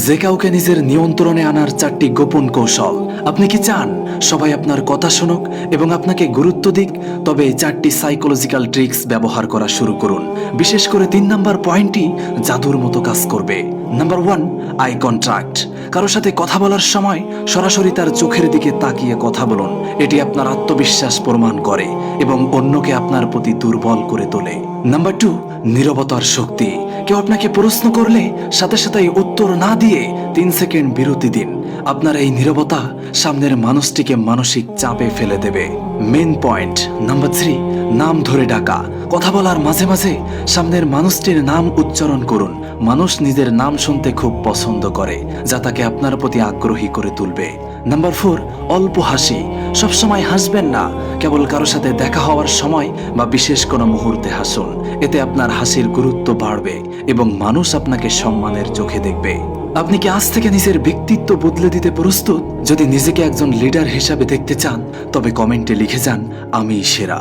যে কাউকে নিজের নিয়ন্ত্রণে আনার 4টি গোপন কৌশল। আপনি কি চান সবাই আপনার কথা শুনুক এবং আপনাকে গুরুত্ব দিক? তবে এই 4টি সাইকোলজিক্যাল ট্রিক্স ব্যবহার করা শুরু করুন। বিশেষ করে 3 নাম্বার পয়েন্টটি জাদুর মতো কাজ করবে। Number 1, eye contract. কারো সাথে কথা বলার সময় সরাসরি তার চোখের দিকে তাকিয়ে কথা বলুন। এটি আপনার আত্মবিশ্বাস প্রমাণ করে এবং অন্যকে আপনার প্রতি দুর্বল করে তোলে। নাম্বার 2, নীরবতার শক্তি। কেউ আপনাকে প্রশ্ন করলে সাথে সাথে উত্তর না দিয়ে 3 সেকেন্ড বিরতি দিন। আপনার এই নীরবতা সামনের মানুষটিকে মানসিক চাপে ফেলে দেবে। মেন পয়েন্ট নাম্বার 3, নাম ধরে ডাকা। কথা বলার মাঝে মাঝে সামনের মানুষটির নাম উচ্চারণ করুন। মানুষ নিজের নাম শুনতে খুব পছন্দ করে, যা তাকে আপনার প্রতি আগ্রহী করে তুলবে। নাম্বার 4, অল্প হাসি। সবসময় হাসবেন না, কেবল কারো সাথে দেখা হওয়ার সময় বা বিশেষ কোনো মুহূর্তে হাসুন। এতে আপনার হাসির গুরুত্ব বাড়বে এবং মানুষ আপনাকে সম্মানের চোখে দেখবে। আপনি কি আজ থেকে নিজের ব্যক্তিত্ব বদলে দিতে প্রস্তুত? যদি নিজেকে একজন লিডার হিসাবে দেখতে চান, তবে কমেন্টে লিখে যান, আমি সেরা।